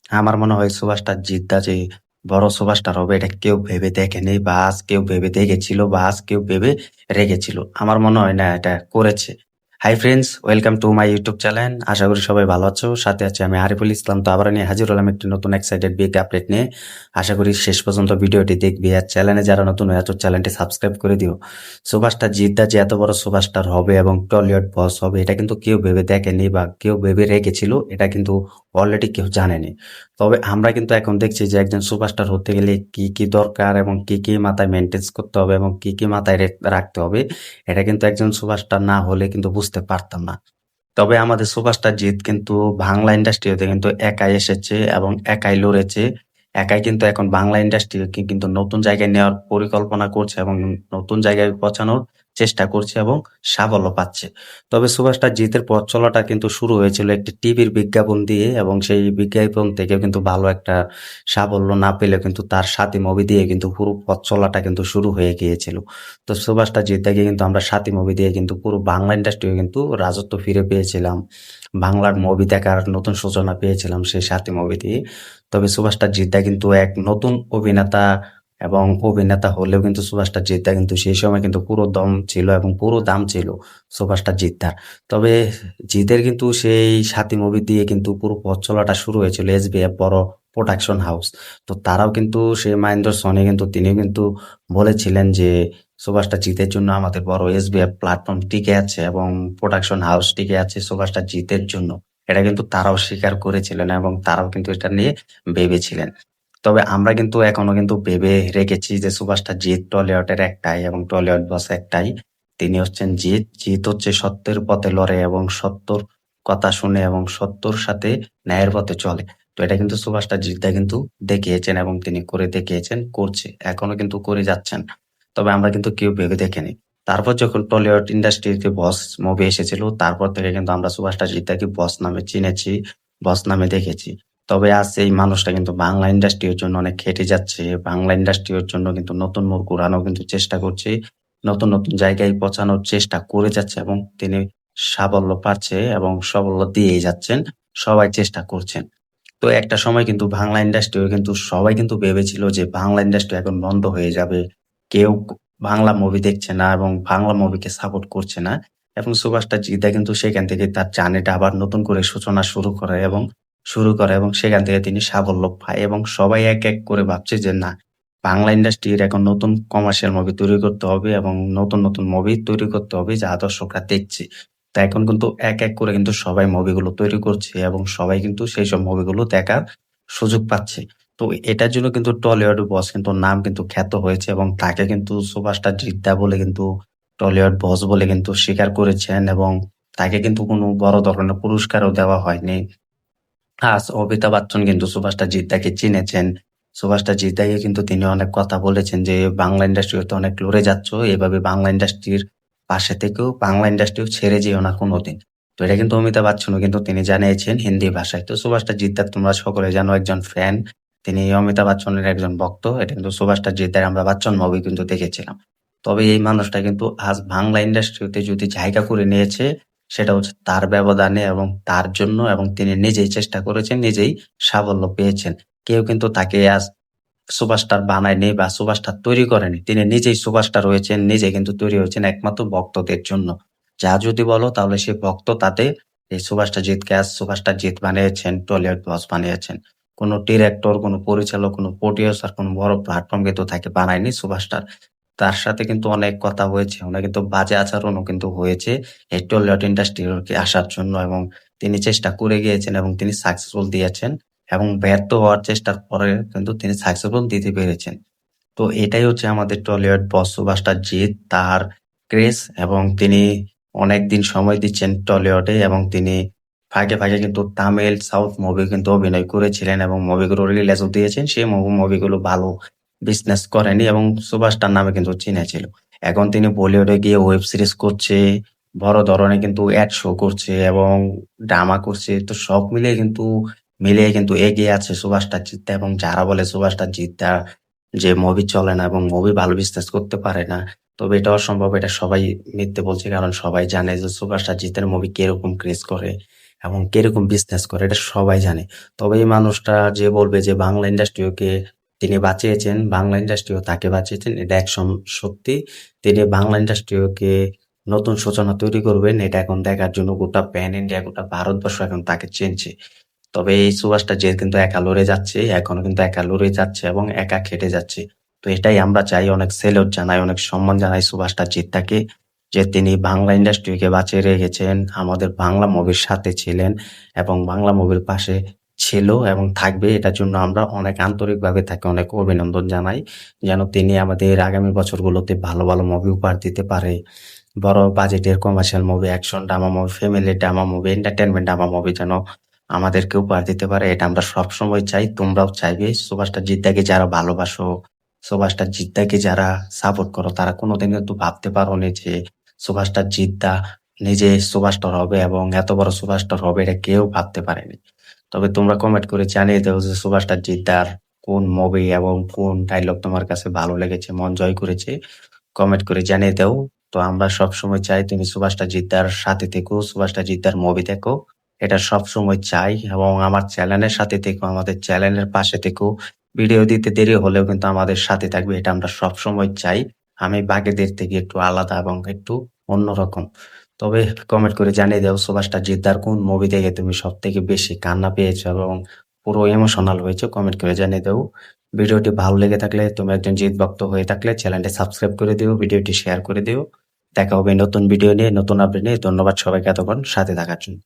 আমার মনে হয় সুভাষটা জিদ্দা যে বড় সুভাষস্টার হবে এটা কেউ ভেবে দেখেনি বা আজ কেউ ভেবে দেখেছিল বা আজ কেউ ভেবে রেখেছিল। আমার মনে হয় না এটা করেছে। Hi friends, welcome to my YouTube channel. আশা করি সবাই ভালো আছো। সাথে আছে আমি আরিফুল ইসলাম। তো আবার নিয়ে হাজির হলাম একটি নতুন এক্সাইটেড বিগ আপডেট নিয়ে। আশা করি শেষ পর্যন্ত ভিডিওটি দেখবি। আর চ্যানেলে যারা নতুন হয়ে আছো চ্যানেলটি সাবস্ক্রাইব করে দিও। সুভাষটা জিদ্দা যে এত বড় সুভাষস্টার হবে এবং টলিউড বস হবে এটা কিন্তু কেউ ভেবে দেখেনি বা কেউ ভেবে রেখেছিল, এটা কিন্তু অলরেডি কেউ জানেনি। তবে আমরা কিন্তু এখন দেখছি যে একজন সুপারস্টার হতে গেলে কি কি দরকার এবং কি কি মাথায় মেনটেন করতে হবে এবং কি কি মাথায় রাখতে হবে, এটা কিন্তু একজন সুপারস্টার না হলে কিন্তু বুঝতে পারতাম না। তবে আমাদের সুপারস্টার জিৎ কিন্তু বাংলা ইন্ডাস্ট্রিতে কিন্তু একাই এসেছে এবং একাই লড়েছে। একাই কিন্তু এখন বাংলা ইন্ডাস্ট্রিকে কিন্তু নতুন জায়গায় নেওয়ার পরিকল্পনা করছে এবং নতুন জায়গায় পৌঁছানোর চেষ্টা করছে এবং সাফল্য পাচ্ছে। তবে সুপারস্টার জিতের পথ চলাটা কিন্তু শুরু হয়েছিল একটি টিভির বিজ্ঞাপন দিয়ে এবং সেই বিজ্ঞাপন থেকে কিন্তু ভালো একটা সাফল্য না পেলেও কিন্তু তার সাথী মুভি দিয়ে কিন্তু পুরো পথ চলাটা কিন্তু শুরু হয়ে গিয়েছিল। তো সুভাষটা জিদ্দাকে কিন্তু আমরা সাথী মুভি দিয়ে কিন্তু পুরো বাংলা ইন্ডাস্ট্রি কিন্তু রাজত্ব ফিরে পেয়েছিলাম। বাংলার মুভি দেখার নতুন সূচনা পেয়েছিলাম সেই সাথী মুভি দিয়ে। তবে সুভাষটা জিদ্দা কিন্তু এক নতুন অভিনেতা এবং অভিনেতা হলেও কিন্তু সুভাষটা জিদ্দা কিন্তু সেই সময় কিন্তু পুরো দম ছিল এবং পুরো দাম ছিল সুভাষটা জিদ্দার। তবে জিতের কিন্তু সেই সাথী মুভি দিয়ে কিন্তু পুরো পথ চলাটা শুরু হয়েছিল এসবিএফ বড় প্রোডাকশন হাউস। তো তারাও কিন্তু সেই মহেন্দ্র সোনি কিন্তু তিনিও কিন্তু বলেছিলেন যে সুভাষটা জিতের জন্য আমাদের বড় এসবিএফ প্ল্যাটফর্ম টিকে আছে এবং প্রোডাকশন হাউস টিকে আছে সুভাষটা জিতের জন্য। এটা কিন্তু তারাও স্বীকার করেছিলেন এবং তারাও কিন্তু এটা নিয়ে ভেবেছিলেন। তবে আমরা কিন্তু এখনো কিন্তু ভেবে রেখেছি যে সুভাষটা জিত টলিউডের একটাই এবং টলিউড বস একটাই। তিনি হচ্ছেন জিত। জিত হচ্ছে সত্যের পথে লড়ে এবং সত্যর কথা শুনে এবং সত্যর সাথে ন্যায়ের পথে চলে। তো এটা কিন্তু সুভাষটা জিতদা কিন্তু দেখিয়েছেন এবং তিনি করে দেখিয়েছেন, করছে এখনো কিন্তু করে যাচ্ছেন। তবে আমরা কিন্তু কেউ ভেবে দেখিনি। তারপর যখন টলিউড ইন্ডাস্ট্রিতে বস মুভি এসেছিল তারপর থেকে কিন্তু আমরা সুভাষটা জিতদাকে বস নামে চিনেছি, বস নামে দেখেছি। তবে আজ এই মানুষটা কিন্তু বাংলা ইন্ডাস্ট্রির জন্য অনেক খেটে যাচ্ছে। বাংলা ইন্ডাস্ট্রির জন্য কিন্তু নতুন মোড় ঘোরানোর কিন্তু চেষ্টা করছে। নতুন, নতুন জায়গায় পৌঁছানোর চেষ্টা করে যাচ্ছে এবং তিনি সাফল্য পাচ্ছে এবং সাফল্য দিয়েই যাচ্ছেন। সবাই চেষ্টা করছেন। তো একটা সময় কিন্তু বাংলা ইন্ডাস্ট্রিও কিন্তু সবাই কিন্তু ভেবেছিল যে বাংলা ইন্ডাস্ট্রি এখন বন্ধ হয়ে যাবে। কেউ বাংলা মুভি দেখছে না এবং বাংলা মুভিকে সাপোর্ট করছে না। এবং সুভাষটা জিদ্দা কিন্তু সেখান থেকে তার জার্নিটা আবার নতুন করে সূচনা শুরু করে এবং সেখান থেকে তিনি সাফল্য পায় এবং সবাই এক এক করে ভাবছে যে না, বাংলা ইন্ডাস্ট্রির এখন নতুন কমার্শিয়াল মুভি তৈরি করতে হবে এবং নতুন নতুন মুভি তৈরি করতে হবে যা দর্শকরা দেখছে। তো এখন কিন্তু এক এক করে কিন্তু সবাই মুভিগুলো তৈরি করছে এবং সবাই কিন্তু সেই সব মুভিগুলো দেখার সুযোগ পাচ্ছে। তো এটার জন্য কিন্তু টলিউড বস কিন্তু নাম কিন্তু খ্যাত হয়েছে এবং তাকে কিন্তু সুপারস্টার জিদ্দা বলে কিন্তু টলিউড বস বলে কিন্তু স্বীকার করেছেন এবং তাকে কিন্তু কোনো বড় ধরনের পুরস্কারও দেওয়া হয়নি। আজ অমিতাভ বচ্চন কিন্তু সুভাষটা জিদ্দাকে চিনেছেন। সুভাষটা জিদ্দাকে কিন্তু তিনি অনেক কথা বলেছেন যে বাংলা ইন্ডাস্ট্রি হতে অনেক লড়ে যাচ্ছ, এভাবে বাংলা ইন্ডাস্ট্রির পাশে থেকেও বাংলা ইন্ডাস্ট্রিও ছেড়ে যেও না কোনোদিন। তো এটা কিন্তু অমিতাভ বচ্চনও কিন্তু তিনি জানিয়েছেন হিন্দি ভাষায়। তো সুভাষটা জিদ্দার তোমরা সকলে জানো একজন ফ্যান, তিনি অমিতাভ বচ্চনের একজন ভক্ত। এটা কিন্তু সুভাষটা জিদ্দার আমরা বচ্চন মুভি কিন্তু দেখেছিলাম। তবে এই মানুষটা কিন্তু আজ বাংলা ইন্ডাস্ট্রিতে যদি জায়গা করে নিয়েছে সেটা হচ্ছে তার ব্যবদানে এবং তার জন্য এবং তিনি নিজেই চেষ্টা করেছেন, নিজেই সাফল্য পেয়েছেন। কেউ কিন্তু তাকে আজ সুপারস্টার বানায়নি বা সুপারস্টার তৈরি করেনি। তিনি নিজেই সুপারস্টার হয়েছেন, নিজে কিন্তু তৈরি হয়েছেন একমাত্র ভক্তদের জন্য। যা যদি বলো তাহলে সে ভক্ত তাদের এই সুপারস্টার জিতকে আজ সুপারস্টার জিত বানিয়েছেন, টলিউড বস বানিয়েছেন। কোনো ডিরেক্টর, কোনো পরিচালক, কোনো প্রোডিউসার, কোনো বড় প্ল্যাটফর্ম কিন্তু তাকে বানায়নি সুপারস্টার। তার সাথে কিন্তু অনেক কথা হয়েছে, অনেক কিন্তু বাজে আচরণও কিন্তু হয়েছে এই টলিউড ইন্ডাস্ট্রিতে আসার জন্য এবং তিনি চেষ্টা করে গিয়েছেন এবং তিনি সাকসেসফুল দিয়েছেন এবং ব্যর্থ হওয়ার চেষ্টার পরে কিন্তু তিনি সাকসেসফুল দিতে পেরেছেন। তো এটাই হচ্ছে আমাদের টলিউড বস সুপারস্টার জিৎ, তার ক্রেজ এবং তিনি অনেকদিন সময় দিচ্ছেন টলিউডে এবং তিনি ফাঁকে ফাঁকে কিন্তু তামিল, সাউথ মুভি কিন্তু অভিনয় করেছিলেন এবং মুভিগুলো রিলিজও দিয়েছেন। সেই মুভিগুলো ভালো বিজনেস করেনি এবং সুপারস্টার নামে কিন্তু চিনেছিল। এখন তিনি বলিউডে গিয়ে ওয়েব সিরিজ করছে, বড় ধরনের কিন্তু অ্যাড শো করছে এবং ড্রামা করছে। তো সব মিলিয়ে কিন্তু এগিয়ে আছে সুপারস্টার জিৎ এবং যারা বলে সুপারস্টার জিৎ যে মুভি চলে না এবং মুভি ভালো বিজনেস করতে পারে না, তবে এটা অসম্ভব। এটা সবাই মিথ্যে বলছে কারণ সবাই জানে যে সুপারস্টার জিতের মুভি কিরকম ক্রেজ করে এবং কিরকম বিজনেস করে এটা সবাই জানে। তবে এই মানুষটা যে বলবে যে বাংলা ইন্ডাস্ট্রিকে তিনি বাঁচিয়েছেন, বাংলা ইন্ডাস্ট্রিও তাকে বাঁচিয়েছেন, এটা সত্যি। তিনি বাংলা ইন্ডাস্ট্রিকে নতুন সূচনা তৈরি করবেন, এটা এখন দেখার জন্য গোটা প্যান ইন্ডিয়া, গোটা ভারতবর্ষ এখন তাকে চিনছে। তবে এই সুভাষটা যে কিন্তু একা লড়ে যাচ্ছে, এখনো কিন্তু একা লড়ে যাচ্ছে এবং একা খেটে যাচ্ছে। তো এটাই আমরা চাই, অনেক সেলুট জানাই, অনেক সম্মান জানাই সুভাষটা জিত্তাকে, যে তিনি বাংলা ইন্ডাস্ট্রিকে বাঁচিয়ে রেখেছেন, আমাদের বাংলা মুভির সাথে ছিলেন এবং বাংলা মুভির পাশে ছিল এবং থাকবে। এটার জন্য আমরা অনেক আন্তরিকভাবে তাকে অনেক অভিনন্দন জানাই, যেন তিনি আমাদের আগামী বছরগুলোতে ভালো ভালো মুভি উপহার দিতে পারে। বড় বাজেটের commercial movie, action drama movie, family drama movie, entertainment drama movie যেন আমাদেরকে উপহার দিতে পারে, এটা আমরা সবসময় চাই। তোমরাও চাইবে। সুভাষটা জিদ্দাকে যারা ভালোবাসো, সুভাষটা জিদ্দাকে যারা সাপোর্ট করো, তারা কোনোদিন কিন্তু ভাবতে পারোনি যে সুভাষটা জিদ্দা নিজে সুপারস্টার হবে এবং এত বড় সুপারস্টার হবে, এটা কেউ ভাবতে পারেনি। তবে তোমরা কমেন্ট করে জানিয়ে দাও যে সুভাষটা জিদ্দার কোন মুভি এবং কোন ডায়লগ তোমার কাছে ভালো লেগেছে, মন জয় করেছে, কমেন্ট করে জানিয়ে দাও। তো আমরা সবসময় চাই তুমি সুভাষটা জিদ্দার সাথে থেকো, সুভাষটা জিদ্দার মুভি দেখো, এটা সবসময় চাই। এবং আমার চ্যানেলের সাথে থেকো, আমাদের চ্যানেলের পাশে থেকো। ভিডিও দিতে দেরি হলেও কিন্তু আমাদের সাথে থাকবে, এটা আমরা সবসময় চাই। আমি বাকিদের থেকে একটু আলাদা এবং একটু অন্যরকম। তবে কমেন্ট করে জানিয়ে দাও সুভাষটা জিদ্দার কোন মুভি দেখে তুমি সব থেকে বেশি কান্না পেয়েছো এবং পুরো ইমোশনাল হয়েছে, কমেন্ট করে জানিয়ে দাও। ভিডিওটি ভালো লেগে থাকলে, তুমি একজন জিৎ ভক্ত হয়ে থাকলে চ্যানেলটি সাবস্ক্রাইব করে দিও, ভিডিওটি শেয়ার করে দিও। দেখা হবে নতুন ভিডিও নিয়ে, নতুন আপডেট নিয়ে। ধন্যবাদ সবাইকে এতক্ষণ সাথে থাকার জন্য।